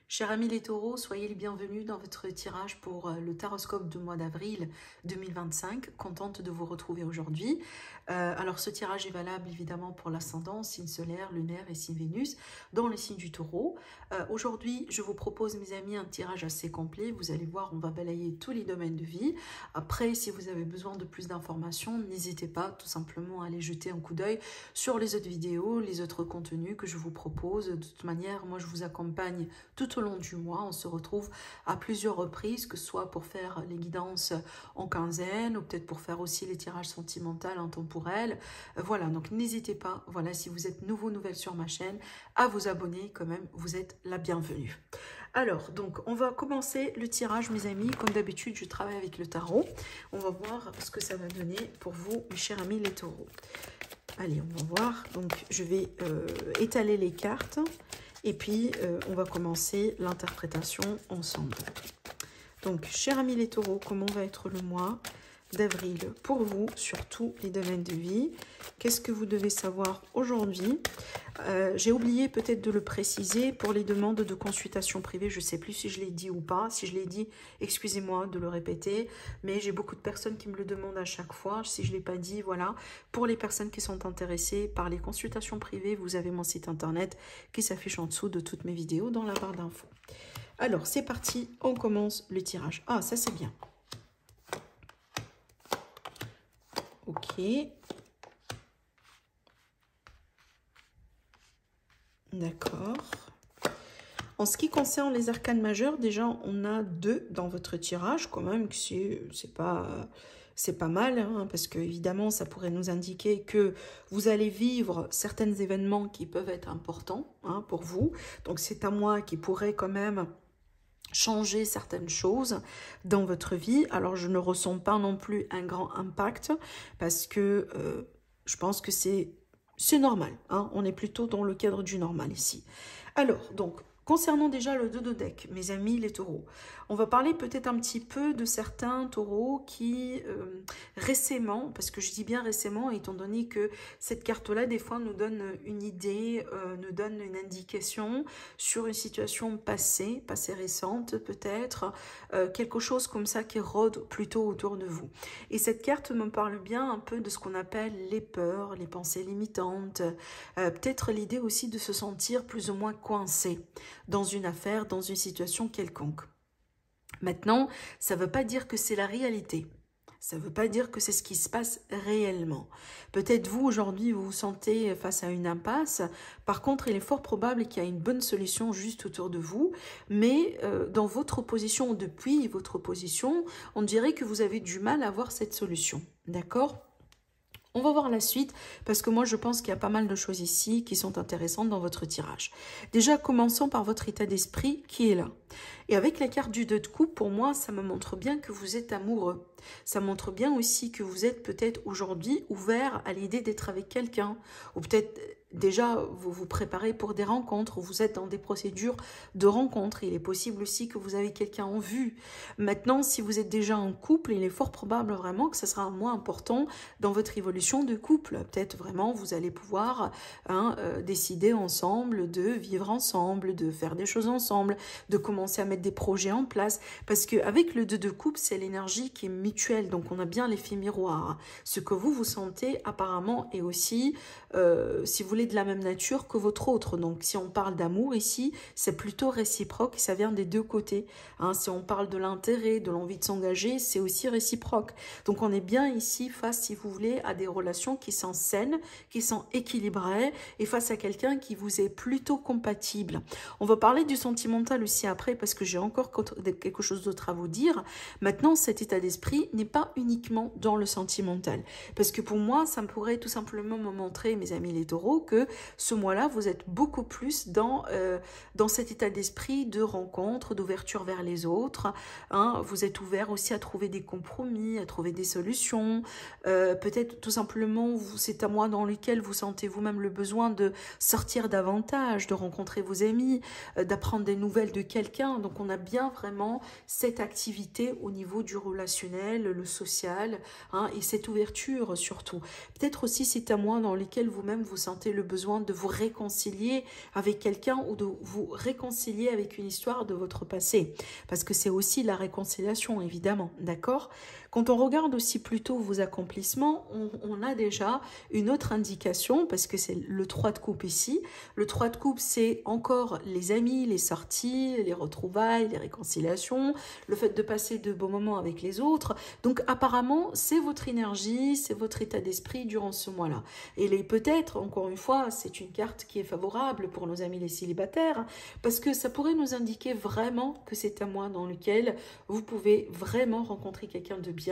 Chers amis les taureaux, soyez les bienvenus dans votre tirage pour le taroscope du mois d'avril 2025. Contente de vous retrouver aujourd'hui. Alors ce tirage est valable évidemment pour l'ascendant, signe solaire, lunaire et signe Vénus, dans le signe du taureau. Aujourd'hui, je vous propose mes amis un tirage assez complet. Vous allez voir, on va balayer tous les domaines de vie. Après, si vous avez besoin de plus d'informations, n'hésitez pas tout simplement à aller jeter un coup d'œil sur les autres vidéos, les autres contenus que je vous propose. De toute manière, moi je vous accompagne tout au long du mois. On se retrouve à plusieurs reprises, que ce soit pour faire les guidances en quinzaine ou peut-être pour faire aussi les tirages sentimentaux intemporels. Voilà, donc n'hésitez pas, voilà, si vous êtes nouvelle sur ma chaîne, à vous abonner quand même, vous êtes la bienvenue. Alors, donc, on va commencer le tirage, mes amis. Comme d'habitude, je travaille avec le tarot. On va voir ce que ça va donner pour vous, mes chers amis les taureaux. Allez, on va voir. Donc, je vais étaler les cartes. Et puis, on va commencer l'interprétation ensemble. Donc, chers amis les taureaux, comment va être le mois d'avril pour vous sur tous les domaines de vie? Qu'est-ce que vous devez savoir aujourd'hui? J'ai oublié peut-être de le préciser pour les demandes de consultation privée. Je ne sais plus si je l'ai dit ou pas. Si je l'ai dit, excusez-moi de le répéter. Mais j'ai beaucoup de personnes qui me le demandent à chaque fois. Si je ne l'ai pas dit, voilà. Pour les personnes qui sont intéressées par les consultations privées, vous avez mon site internet qui s'affiche en dessous de toutes mes vidéos dans la barre d'infos. Alors, c'est parti. On commence le tirage. Ah, ça c'est bien. Ok. D'accord. En ce qui concerne les arcanes majeures, déjà, on a 2 dans votre tirage, quand même, c'est pas mal, hein, parce que évidemment, ça pourrait nous indiquer que vous allez vivre certains événements qui peuvent être importants, hein, pour vous. Donc, c'est un mois qui pourrait quand même changer certaines choses dans votre vie. Alors, je ne ressens pas non plus un grand impact, parce que je pense que c'est normal, hein, on est plutôt dans le cadre du normal ici. Alors, donc, concernant déjà le dodo deck, mes amis les taureaux, on va parler peut-être un petit peu de certains taureaux qui, récemment, parce que je dis bien récemment, étant donné que cette carte-là, des fois, nous donne une idée, nous donne une indication sur une situation passée récente peut-être, quelque chose comme ça qui rôde plutôt autour de vous. Et cette carte me parle bien un peu de ce qu'on appelle les peurs, les pensées limitantes, peut-être l'idée aussi de se sentir plus ou moins coincé dans une affaire, dans une situation quelconque. Maintenant, ça ne veut pas dire que c'est la réalité. Ça ne veut pas dire que c'est ce qui se passe réellement. Peut-être vous, aujourd'hui, vous vous sentez face à une impasse. Par contre, il est fort probable qu'il y a une bonne solution juste autour de vous. Mais dans votre position, depuis votre position, on dirait que vous avez du mal à voir cette solution. D'accord ? On va voir la suite parce que moi je pense qu'il y a pas mal de choses ici qui sont intéressantes dans votre tirage. Déjà commençons par votre état d'esprit qui est là. Et avec la carte du 2 de coupe, pour moi ça me montre bien que vous êtes amoureux. Ça montre bien aussi que vous êtes peut-être aujourd'hui ouvert à l'idée d'être avec quelqu'un. Ou peut-être déjà vous vous préparez pour des rencontres, ou vous êtes dans des procédures de rencontres. Il est possible aussi que vous avez quelqu'un en vue. Maintenant, si vous êtes déjà en couple, il est fort probable vraiment que ce sera un mois important dans votre évolution de couple. Peut-être vraiment vous allez pouvoir décider ensemble de vivre ensemble, de faire des choses ensemble, de commencer à mettre des projets en place. Parce qu'avec le 2 de coupe, c'est l'énergie qui est mutuelle. Donc on a bien l'effet miroir. Ce que vous sentez apparemment est aussi, si vous voulez, de la même nature que votre autre. Donc si on parle d'amour ici, c'est plutôt réciproque et ça vient des deux côtés. Hein, si on parle de l'intérêt, de l'envie de s'engager, c'est aussi réciproque. Donc on est bien ici face, si vous voulez, à des relations qui sont saines, qui sont équilibrées et face à quelqu'un qui vous est plutôt compatible. On va parler du sentimental aussi après parce que j'ai encore quelque chose d'autre à vous dire. Maintenant, cet état d'esprit n'est pas uniquement dans le sentimental. Parce que pour moi, ça pourrait tout simplement me montrer, mes amis les taureaux, que ce mois-là, vous êtes beaucoup plus dans cet état d'esprit de rencontre, d'ouverture vers les autres. Hein. Vous êtes ouvert aussi à trouver des compromis, à trouver des solutions. Peut-être tout simplement, c'est un mois dans lequel vous sentez vous-même le besoin de sortir davantage, de rencontrer vos amis, d'apprendre des nouvelles de quelqu'un. quelqu'un. Donc, on a bien vraiment cette activité au niveau du relationnel, le social, hein, et cette ouverture surtout. Peut-être aussi c'est un mois dans lequel vous-même vous sentez le besoin de vous réconcilier avec quelqu'un ou de vous réconcilier avec une histoire de votre passé. Parce que c'est aussi la réconciliation, évidemment, d'accord? Quand on regarde aussi plutôt vos accomplissements, on a déjà une autre indication, parce que c'est le 3 de coupe ici. Le 3 de coupe, c'est encore les amis, les sorties, les retrouvailles, les réconciliations, le fait de passer de bons moments avec les autres. Donc apparemment, c'est votre énergie, c'est votre état d'esprit durant ce mois-là. Et peut-être, encore une fois, c'est une carte qui est favorable pour nos amis les célibataires, parce que ça pourrait nous indiquer vraiment que c'est un mois dans lequel vous pouvez vraiment rencontrer quelqu'un de bien.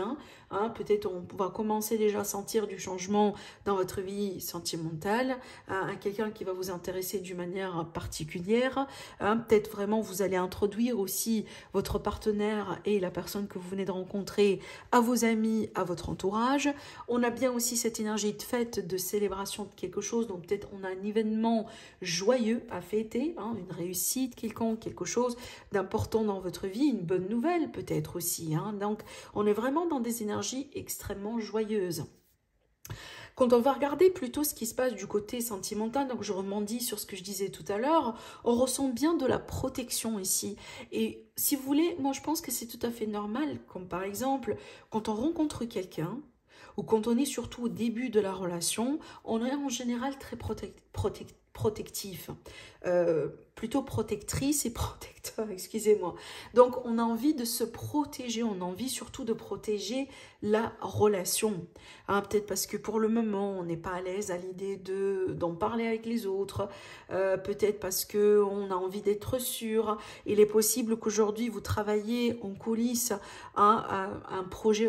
Hein, peut-être on va commencer déjà à sentir du changement dans votre vie sentimentale, hein, quelqu'un qui va vous intéresser d'une manière particulière. Hein, peut-être vraiment vous allez introduire aussi votre partenaire et la personne que vous venez de rencontrer à vos amis, à votre entourage. On a bien aussi cette énergie de fête, de célébration de quelque chose, donc peut-être on a un événement joyeux à fêter, hein, une réussite quelconque, quelque chose d'important dans votre vie, une bonne nouvelle peut-être aussi. Hein. Donc on est vraiment dans des énergies extrêmement joyeuses. Quand on va regarder plutôt ce qui se passe du côté sentimental, donc je rebondis sur ce que je disais tout à l'heure, on ressent bien de la protection ici. Et si vous voulez, moi je pense que c'est tout à fait normal, comme par exemple, quand on rencontre quelqu'un, ou quand on est surtout au début de la relation, on est en général très protectif, plutôt protectrice et protecteur, excusez-moi. Donc on a envie de se protéger, on a envie surtout de protéger la relation. Hein, peut-être parce que pour le moment on n'est pas à l'aise à l'idée d'en parler avec les autres, peut-être parce qu'on a envie d'être sûr. Il est possible qu'aujourd'hui vous travaillez en coulisses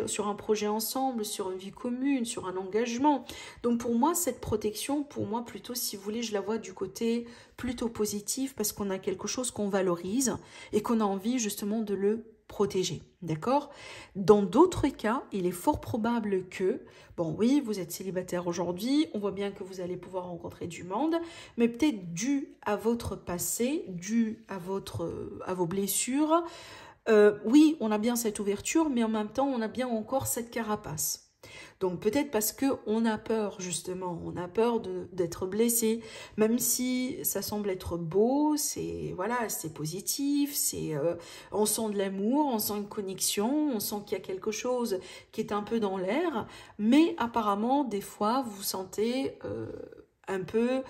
sur un projet ensemble, sur une vie commune, sur un engagement. Donc pour moi cette protection, pour moi plutôt si vous voulez, je la vois du côté plutôt positif parce qu'on a quelque chose qu'on valorise et qu'on a envie justement de le protéger, d'accord? Dans d'autres cas, il est fort probable que, bon oui, vous êtes célibataire aujourd'hui, on voit bien que vous allez pouvoir rencontrer du monde, mais peut-être dû à votre passé, dû à vos blessures, oui, on a bien cette ouverture, mais en même temps, on a bien encore cette carapace. Donc peut-être parce qu'on a peur justement, on a peur d'être blessé, même si ça semble être beau, c'est voilà, c'est positif, on sent de l'amour, on sent une connexion, on sent qu'il y a quelque chose qui est un peu dans l'air, mais apparemment des fois vous sentez un peu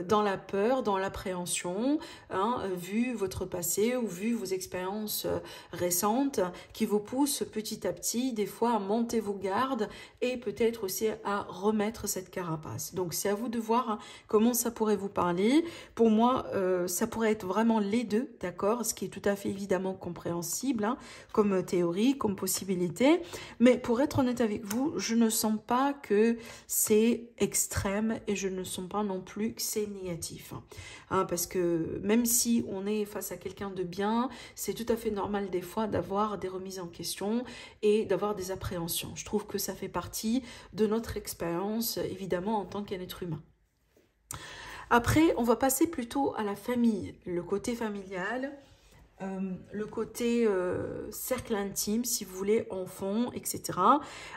dans la peur, dans l'appréhension, hein, vu votre passé ou vu vos expériences récentes qui vous poussent petit à petit des fois à monter vos gardes et peut-être aussi à remettre cette carapace. Donc c'est à vous de voir hein, comment ça pourrait vous parler. Pour moi, ça pourrait être vraiment les deux, d'accord, ce qui est tout à fait évidemment compréhensible hein, comme théorie, comme possibilité. Mais pour être honnête avec vous, je ne sens pas que c'est extrême et je ne sens pas non plus que c'est négatif. Hein, parce que même si on est face à quelqu'un de bien, c'est tout à fait normal des fois d'avoir des remises en question et d'avoir des appréhensions. Je trouve que ça fait partie de notre expérience, évidemment, en tant qu'être humain. Après, on va passer plutôt à la famille, le côté familial. Le côté cercle intime, si vous voulez, enfant, etc.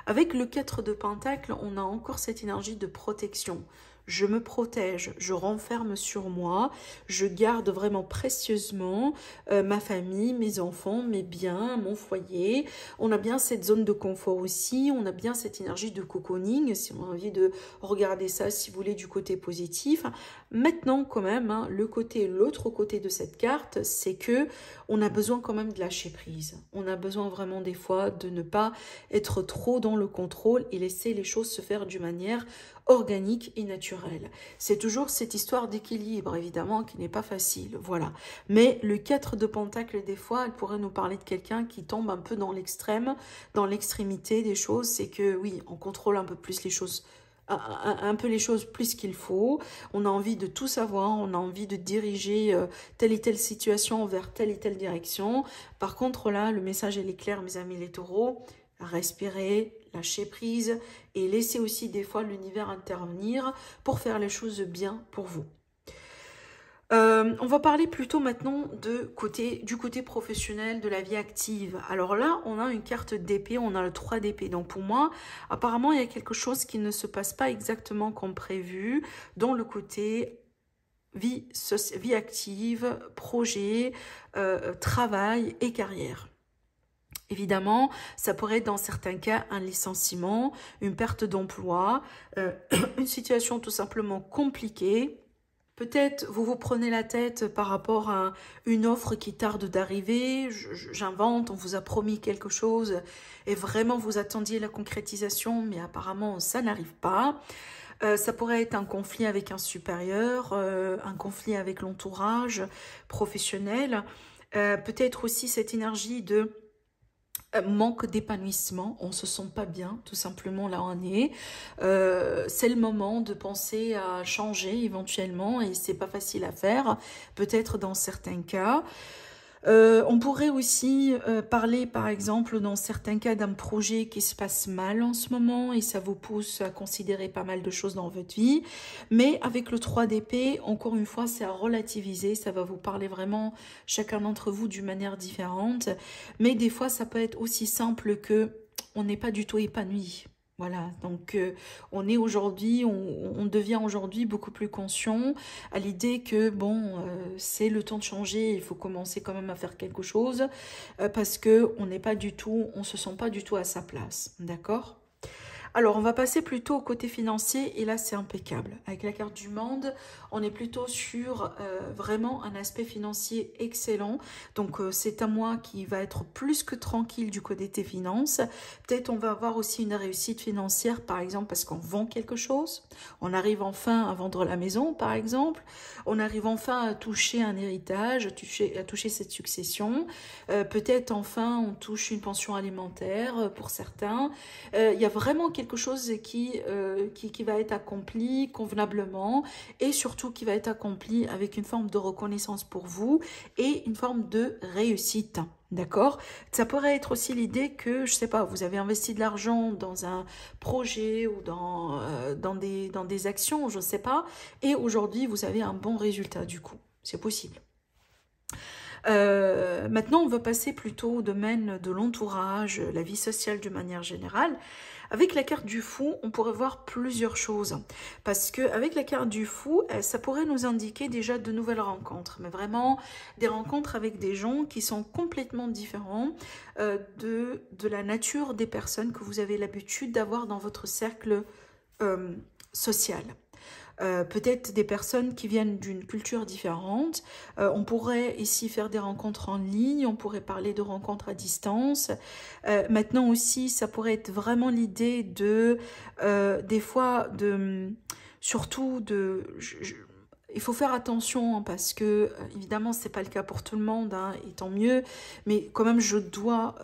Avec le 4 de Pentacle, on a encore cette énergie de protection. Je me protège, je renferme sur moi, je garde vraiment précieusement ma famille, mes enfants, mes biens, mon foyer. On a bien cette zone de confort aussi, on a bien cette énergie de cocooning, si on a envie de regarder ça, si vous voulez, du côté positif. Maintenant, quand même, hein, l'autre côté de cette carte, c'est que on a besoin quand même de lâcher prise. On a besoin vraiment des fois de ne pas être trop dans le contrôle et laisser les choses se faire d'une manière organique et naturelle. C'est toujours cette histoire d'équilibre, évidemment, qui n'est pas facile, voilà. Mais le 4 de Pentacle, des fois, elle pourrait nous parler de quelqu'un qui tombe un peu dans l'extrême, dans l'extrémité des choses. C'est que, oui, on contrôle un peu plus les choses, un peu les choses plus qu'il faut. On a envie de tout savoir, on a envie de diriger telle et telle situation vers telle et telle direction. Par contre, là, le message, il est clair, mes amis les taureaux. Respirez, lâchez prise et laissez aussi des fois l'univers intervenir pour faire les choses bien pour vous. On va parler plutôt maintenant du côté professionnel, de la vie active. Alors là, on a une carte d'épée, on a le 3 d'épée. Donc pour moi, apparemment, il y a quelque chose qui ne se passe pas exactement comme prévu dans le côté vie active, projet, travail et carrière. Évidemment, ça pourrait être dans certains cas un licenciement, une perte d'emploi, une situation tout simplement compliquée. Peut-être vous vous prenez la tête par rapport à une offre qui tarde d'arriver, j'invente, on vous a promis quelque chose et vraiment vous attendiez la concrétisation, mais apparemment ça n'arrive pas. Ça pourrait être un conflit avec un supérieur, un conflit avec l'entourage professionnel. Peut-être aussi cette énergie de manque d'épanouissement, on se sent pas bien, tout simplement là on est. C'est le moment de penser à changer éventuellement et c'est pas facile à faire, peut-être dans certains cas. On pourrait aussi parler par exemple dans certains cas d'un projet qui se passe mal en ce moment et ça vous pousse à considérer pas mal de choses dans votre vie. Mais avec le 3 d'épée, encore une fois, c'est à relativiser, ça va vous parler vraiment chacun d'entre vous d'une manière différente. Mais des fois, ça peut être aussi simple que on n'est pas du tout épanoui. Voilà, donc on est aujourd'hui, on devient aujourd'hui beaucoup plus conscient à l'idée que bon, c'est le temps de changer, il faut commencer quand même à faire quelque chose parce que on n'est pas du tout, on se sent pas du tout à sa place, d'accord? Alors, on va passer plutôt au côté financier et là, c'est impeccable. Avec la carte du monde, on est plutôt sur vraiment un aspect financier excellent. Donc, c'est un mois qui va être plus que tranquille du côté des finances. Peut-être on va avoir aussi une réussite financière, par exemple, parce qu'on vend quelque chose. On arrive enfin à vendre la maison, par exemple. On arrive enfin à toucher un héritage, à toucher cette succession. Peut-être enfin, on touche une pension alimentaire pour certains. Il y a vraiment quelque chose qui va être accompli convenablement et surtout qui va être accompli avec une forme de reconnaissance pour vous et une forme de réussite. D'accord? Ça pourrait être aussi l'idée que, je sais pas, vous avez investi de l'argent dans un projet ou dans des actions, je sais pas, et aujourd'hui vous avez un bon résultat du coup. C'est possible. Maintenant, on va passer plutôt au domaine de l'entourage, la vie sociale de manière générale. Avec la carte du fou, on pourrait voir plusieurs choses. Parce qu'avec la carte du fou, ça pourrait nous indiquer déjà de nouvelles rencontres. Mais vraiment, des rencontres avec des gens qui sont complètement différents de la nature des personnes que vous avez l'habitude d'avoir dans votre cercle social. Peut-être des personnes qui viennent d'une culture différente. On pourrait ici faire des rencontres en ligne, on pourrait parler de rencontres à distance. Maintenant aussi, ça pourrait être vraiment l'idée de, des fois, surtout il faut faire attention hein, parce que évidemment c'est pas le cas pour tout le monde hein, et tant mieux, mais quand même je dois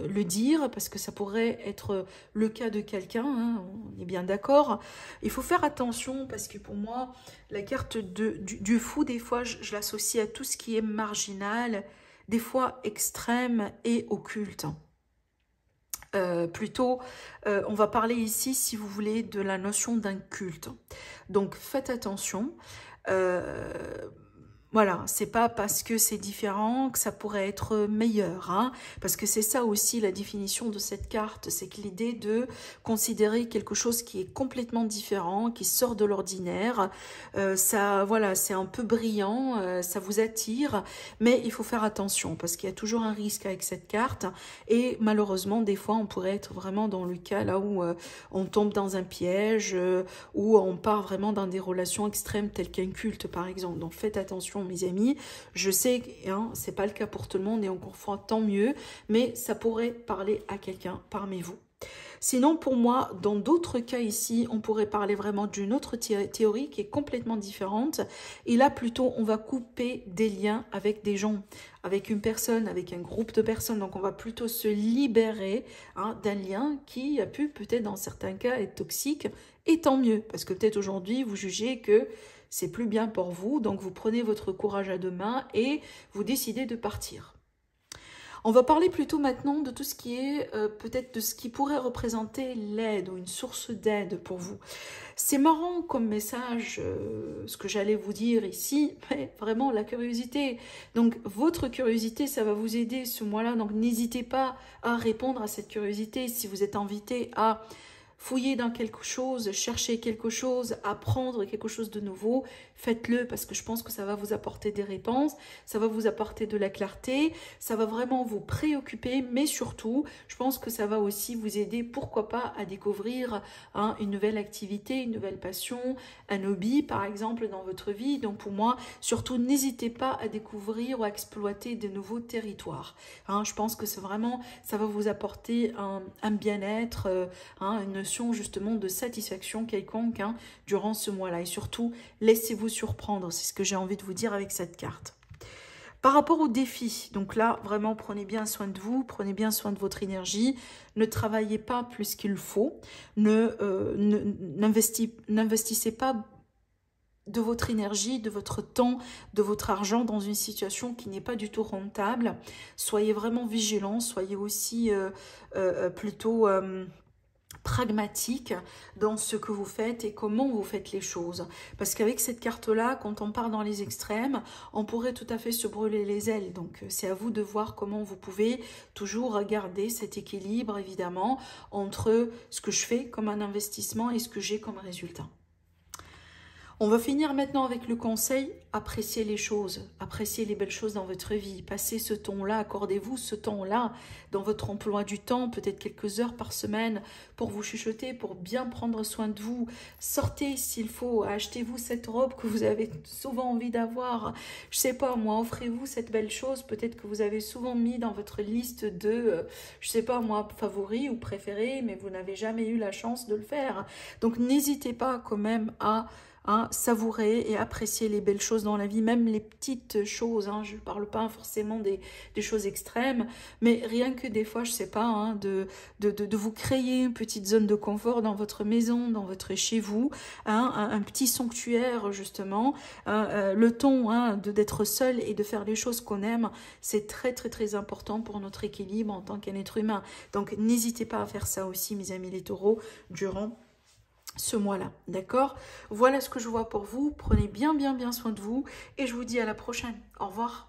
le dire parce que ça pourrait être le cas de quelqu'un, hein, on est bien d'accord. Il faut faire attention parce que pour moi la carte du fou des fois je l'associe à tout ce qui est marginal, des fois extrême et occulte. Plutôt, on va parler ici, si vous voulez, de la notion d'un culte. Donc, faites attention. Voilà, c'est pas parce que c'est différent que ça pourrait être meilleur, hein, parce que c'est ça aussi la définition de cette carte, c'est que l'idée de considérer quelque chose qui est complètement différent, qui sort de l'ordinaire, ça, voilà, c'est un peu brillant, ça vous attire, mais il faut faire attention parce qu'il y a toujours un risque avec cette carte et malheureusement, des fois, on pourrait être vraiment dans le cas là où on tombe dans un piège, où on part vraiment dans des relations extrêmes telles qu'un culte, par exemple. Donc, faites attention mes amis, je sais que hein, c'est pas le cas pour tout le monde et encore fois tant mieux, mais ça pourrait parler à quelqu'un parmi vous. Sinon pour moi, dans d'autres cas ici, on pourrait parler vraiment d'une autre théorie qui est complètement différente et là plutôt on va couper des liens avec des gens, avec une personne, avec un groupe de personnes, donc on va plutôt se libérer hein, d'un lien qui a pu peut-être dans certains cas être toxique et tant mieux, parce que peut-être aujourd'hui vous jugez que c'est plus bien pour vous, donc vous prenez votre courage à deux mains et vous décidez de partir. On va parler plutôt maintenant de tout ce qui est peut-être de ce qui pourrait représenter l'aide ou une source d'aide pour vous. C'est marrant comme message, ce que j'allais vous dire ici, mais vraiment la curiosité. Donc votre curiosité, ça va vous aider ce mois-là, donc n'hésitez pas à répondre à cette curiosité si vous êtes invité à fouiller dans quelque chose, chercher quelque chose, apprendre quelque chose de nouveau, faites-le parce que je pense que ça va vous apporter des réponses, ça va vous apporter de la clarté, ça va vraiment vous préoccuper, mais surtout, je pense que ça va aussi vous aider, pourquoi pas, à découvrir une nouvelle activité, une nouvelle passion, un hobby par exemple dans votre vie. Donc pour moi, surtout, n'hésitez pas à découvrir ou à exploiter de nouveaux territoires. Je pense que c'est vraiment, ça va vous apporter un bien-être, une notion justement de satisfaction quelconque durant ce mois-là. Et surtout, laissez-vous surprendre, c'est ce que j'ai envie de vous dire avec cette carte. Par rapport aux défis, donc là, vraiment, prenez bien soin de vous, prenez bien soin de votre énergie, ne travaillez pas plus qu'il faut, n'investissez pas de votre énergie, de votre temps, de votre argent dans une situation qui n'est pas du tout rentable. Soyez vraiment vigilants, soyez aussi plutôt pragmatique dans ce que vous faites et comment vous faites les choses. Parce qu'avec cette carte-là, quand on part dans les extrêmes, on pourrait tout à fait se brûler les ailes. Donc c'est à vous de voir comment vous pouvez toujours garder cet équilibre, évidemment, entre ce que je fais comme un investissement et ce que j'ai comme résultat. On va finir maintenant avec le conseil, appréciez les choses, appréciez les belles choses dans votre vie, passez ce temps-là, accordez-vous ce temps-là dans votre emploi du temps, peut-être quelques heures par semaine pour vous chuchoter, pour bien prendre soin de vous. Sortez s'il faut, achetez-vous cette robe que vous avez souvent envie d'avoir, je sais pas moi, offrez-vous cette belle chose, peut-être que vous avez souvent mis dans votre liste de, je sais pas moi, favoris ou préférés, mais vous n'avez jamais eu la chance de le faire. Donc n'hésitez pas quand même à savourer et apprécier les belles choses dans la vie, même les petites choses, je ne parle pas forcément des choses extrêmes, mais rien que des fois, je ne sais pas, de vous créer une petite zone de confort dans votre maison, dans votre chez vous, un petit sanctuaire justement, le temps d'être seul et de faire les choses qu'on aime, c'est très très très important pour notre équilibre en tant qu'un être humain. Donc n'hésitez pas à faire ça aussi, mes amis les taureaux, durant ce mois-là, d'accord? Voilà ce que je vois pour vous. Prenez bien soin de vous et je vous dis à la prochaine. Au revoir.